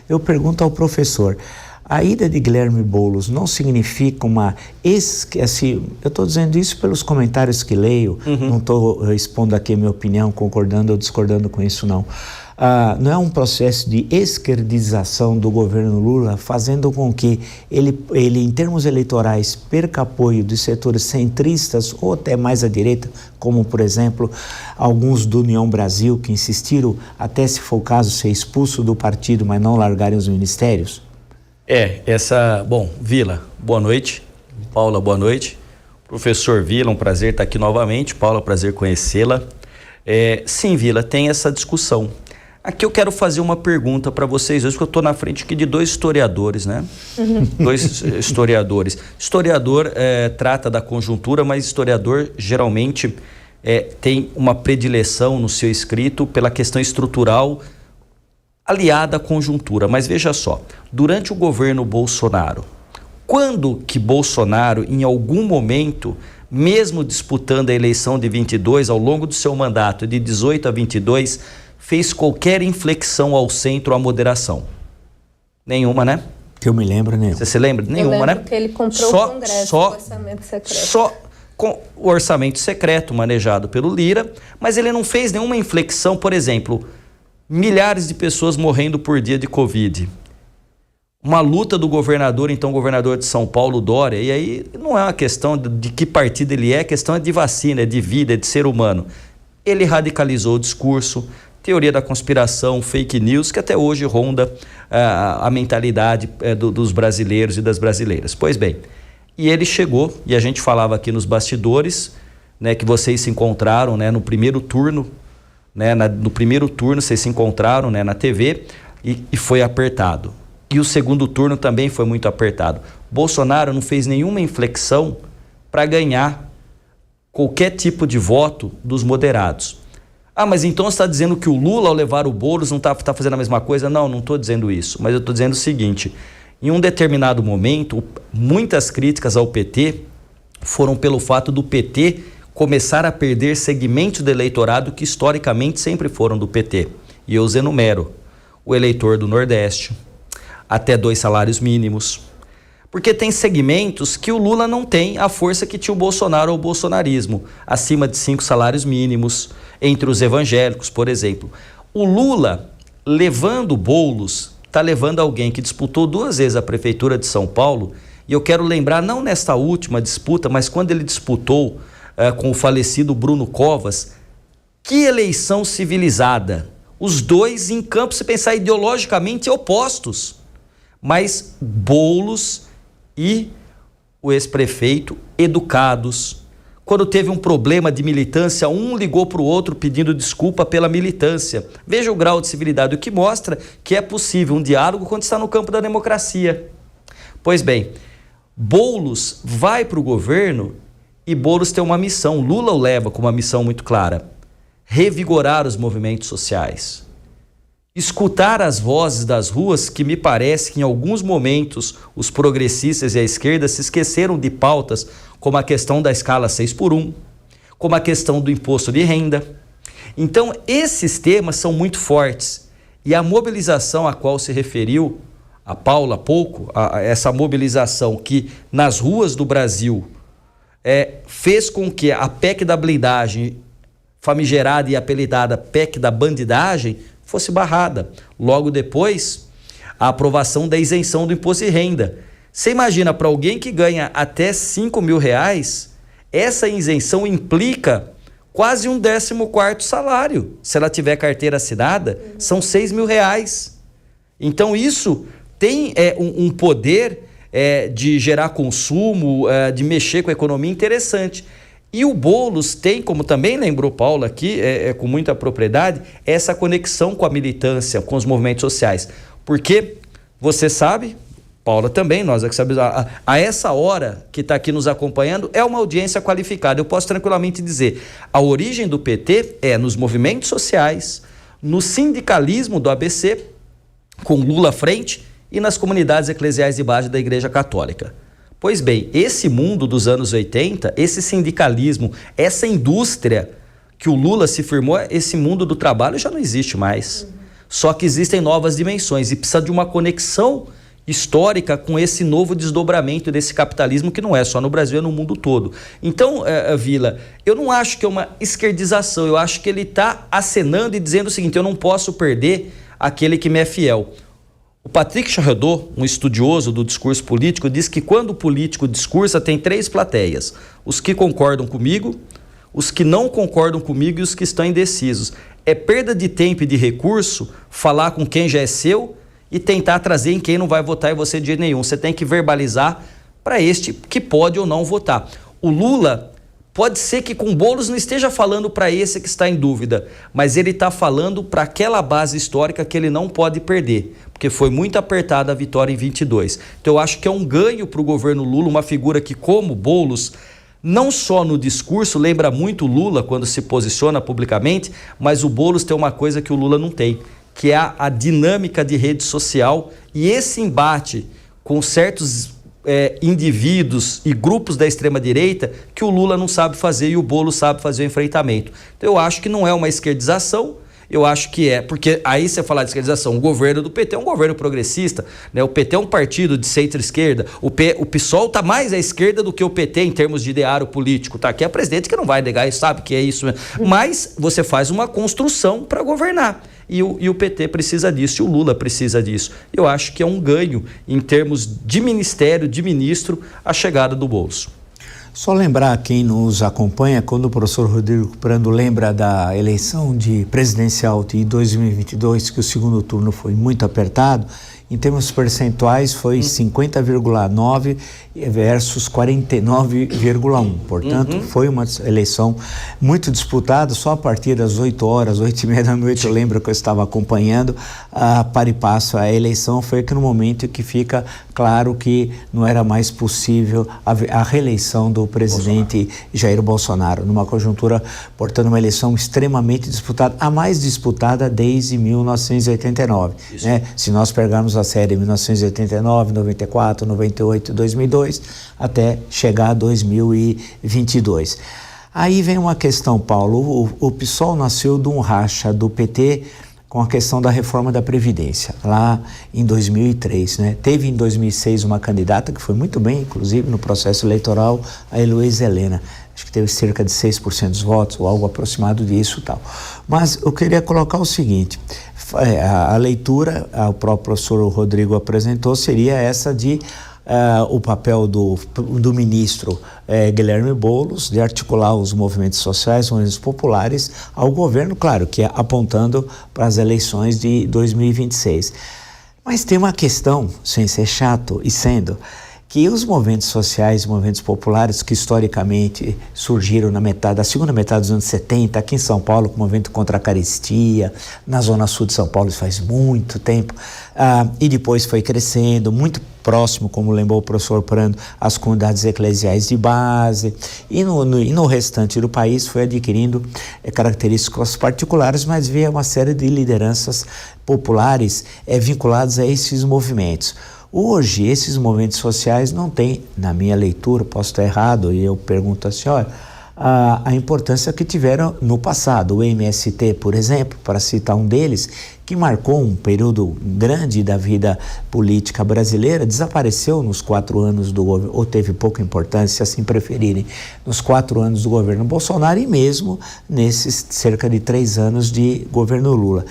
Eu pergunto ao professor, a ida de Guilherme Boulos não significa uma... eu estou dizendo isso pelos comentários que leio, não estou expondo aqui a minha opinião, concordando ou discordando com isso, não. Não é um processo de esquerdização do governo Lula, fazendo com que ele, em termos eleitorais, perca apoio de setores centristas ou até mais à direita, como, por exemplo, alguns do União Brasil, que insistiram, até se for o caso, ser expulso do partido, mas não largarem os ministérios? Bom, Vila, boa noite. Paula, boa noite. Professor Vila, um prazer estar aqui novamente. Paula, prazer conhecê-la. Sim, Vila, tem essa discussão. Aqui eu quero fazer uma pergunta para vocês hoje, porque eu estou na frente aqui de dois historiadores, né? Dois historiadores. Historiador trata da conjuntura, mas historiador geralmente tem uma predileção no seu escrito pela questão estrutural aliada à conjuntura. Mas veja só, durante o governo Bolsonaro, quando que Bolsonaro, em algum momento, mesmo disputando a eleição de 22, ao longo do seu mandato de 18 a 22, fez qualquer inflexão ao centro, à moderação? Nenhuma, né? Que eu me lembro, nenhuma. Você se lembra? Nenhuma, né? Porque ele comprou o Congresso com orçamento secreto. Só com o orçamento secreto manejado pelo Lira, mas ele não fez nenhuma inflexão, por exemplo, milhares de pessoas morrendo por dia de Covid. Uma luta do governador, então governador de São Paulo, Dória, e aí não é uma questão de que partido ele é, a questão é de vacina, é de vida, é de ser humano. Ele radicalizou o discurso, teoria da conspiração, fake news, que até hoje ronda a mentalidade dos brasileiros e das brasileiras. Pois bem, e ele chegou, e a gente falava aqui nos bastidores, né, que vocês se encontraram, né, no primeiro turno, né, no primeiro turno vocês se encontraram, né, na TV e foi apertado. E o segundo turno também foi muito apertado. Bolsonaro não fez nenhuma inflexão para ganhar qualquer tipo de voto dos moderados. Mas então você está dizendo que o Lula, ao levar o Boulos, não está fazendo a mesma coisa? Não estou dizendo isso. Mas eu estou dizendo o seguinte, em um determinado momento, muitas críticas ao PT foram pelo fato do PT começar a perder segmentos do eleitorado que historicamente sempre foram do PT. E eu os enumero. O eleitor do Nordeste, até 2 salários mínimos. Porque tem segmentos que o Lula não tem a força que tinha o Bolsonaro ou o bolsonarismo, acima de 5 salários mínimos, entre os evangélicos, por exemplo. O Lula, levando Boulos, está levando alguém que disputou 2 vezes a prefeitura de São Paulo, e eu quero lembrar, não nesta última disputa, mas quando ele disputou com o falecido Bruno Covas, que eleição civilizada. Os dois em campo, se pensar ideologicamente, opostos. Mas Boulos e o ex-prefeito educados. Quando teve um problema de militância, um ligou para o outro pedindo desculpa pela militância. Veja o grau de civilidade, o que mostra que é possível um diálogo quando está no campo da democracia. Pois bem, Boulos vai para o governo e Boulos tem uma missão, Lula o leva com uma missão muito clara: revigorar os movimentos sociais. Escutar as vozes das ruas, que me parece que em alguns momentos os progressistas e a esquerda se esqueceram de pautas como a questão da escala 6x1, como a questão do imposto de renda. Então, esses temas são muito fortes. E a mobilização a qual se referiu a Paula há pouco, essa mobilização que nas ruas do Brasil fez com que a PEC da blindagem, famigerada e apelidada PEC da bandidagem, fosse barrada. Logo depois, a aprovação da isenção do imposto de renda. Você imagina, para alguém que ganha até R$5.000, essa isenção implica quase um 14º salário. Se ela tiver carteira assinada, são R$6.000. Então isso tem um poder de gerar consumo, de mexer com a economia interessante. E o Boulos tem, como também lembrou Paula aqui, com muita propriedade, essa conexão com a militância, com os movimentos sociais. Porque você sabe, Paula também, nós é que sabemos, a essa hora que está aqui nos acompanhando, é uma audiência qualificada. Eu posso tranquilamente dizer, a origem do PT é nos movimentos sociais, no sindicalismo do ABC, com Lula à frente, e nas comunidades eclesiais de base da Igreja Católica. Pois bem, esse mundo dos anos 80, esse sindicalismo, essa indústria que o Lula se firmou, esse mundo do trabalho já não existe mais. Só que existem novas dimensões e precisa de uma conexão histórica com esse novo desdobramento desse capitalismo que não é só no Brasil, é no mundo todo. Então, Vila, eu não acho que é uma esquerdização, eu acho que ele está acenando e dizendo o seguinte: eu não posso perder aquele que me é fiel. O Patrick Charredot, um estudioso do discurso político, diz que quando o político discursa tem 3 plateias: os que concordam comigo, os que não concordam comigo e os que estão indecisos. É perda de tempo e de recurso falar com quem já é seu e tentar trazer em quem não vai votar em você de jeito nenhum. Você tem que verbalizar para este que pode ou não votar. O Lula pode ser que com Boulos não esteja falando para esse que está em dúvida, mas ele está falando para aquela base histórica que ele não pode perder, porque foi muito apertada a vitória em 22. Então eu acho que é um ganho para o governo Lula, uma figura que, como Boulos, não só no discurso lembra muito Lula quando se posiciona publicamente, mas o Boulos tem uma coisa que o Lula não tem, que é a dinâmica de rede social e esse embate com certos indivíduos e grupos da extrema-direita que o Lula não sabe fazer e o Boulos sabe fazer o enfrentamento. Então eu acho que não é uma esquerdização, eu acho que é, porque aí você falar de esquerdização, o governo do PT é um governo progressista, né? O PT é um partido de centro-esquerda, o PSOL está mais à esquerda do que o PT em termos de ideário político, tá? Aqui é a presidente que não vai negar isso, sabe que é isso mesmo. Mas você faz uma construção para governar. E o PT precisa disso, e o Lula precisa disso. Eu acho que é um ganho em termos de ministério, de ministro, a chegada do Boulos. Só lembrar quem nos acompanha, quando o professor Rodrigo Prando lembra da eleição presidencial de 2022, que o segundo turno foi muito apertado, em termos percentuais foi 50,9 versus 49,1. Portanto, foi uma eleição muito disputada. Só a partir das 8 horas, 8h30 da noite, eu lembro que eu estava acompanhando a par e passo a eleição. Foi aqui no momento que fica claro que não era mais possível a reeleição do presidente Jair Bolsonaro, numa conjuntura, portanto, uma eleição extremamente disputada, a mais disputada desde 1989. Né? Se nós pegarmos a série 1989, 94, 98, 2002, até chegar a 2022. Aí vem uma questão, Paulo, o PSOL nasceu de um racha do PT com a questão da reforma da Previdência, lá em 2003, né? Teve em 2006 uma candidata que foi muito bem, inclusive, no processo eleitoral, a Heloísa Helena. Acho que teve cerca de 6% dos votos, ou algo aproximado disso e tal. Mas eu queria colocar o seguinte, a leitura, o próprio professor Rodrigo apresentou, seria essa de o papel do ministro Guilherme Boulos de articular os movimentos sociais, os movimentos populares ao governo, claro, que é apontando para as eleições de 2026. Mas tem uma questão, sem ser chato e sendo, que os movimentos sociais, movimentos populares que historicamente surgiram da segunda metade dos anos 70, aqui em São Paulo, com o movimento contra a carestia, na zona sul de São Paulo, isso faz muito tempo, e depois foi crescendo, muito próximo, como lembrou o professor Prando, às comunidades eclesiais de base, e no restante do país foi adquirindo características particulares, mas via uma série de lideranças populares vinculadas a esses movimentos. Hoje, esses movimentos sociais não têm, na minha leitura, posso estar errado, e eu pergunto à senhora, a importância que tiveram no passado. O MST, por exemplo, para citar um deles, que marcou um período grande da vida política brasileira, desapareceu nos 4 anos do governo, ou teve pouca importância, se assim preferirem, nos 4 anos do governo Bolsonaro e mesmo nesses cerca de 3 anos de governo Lula.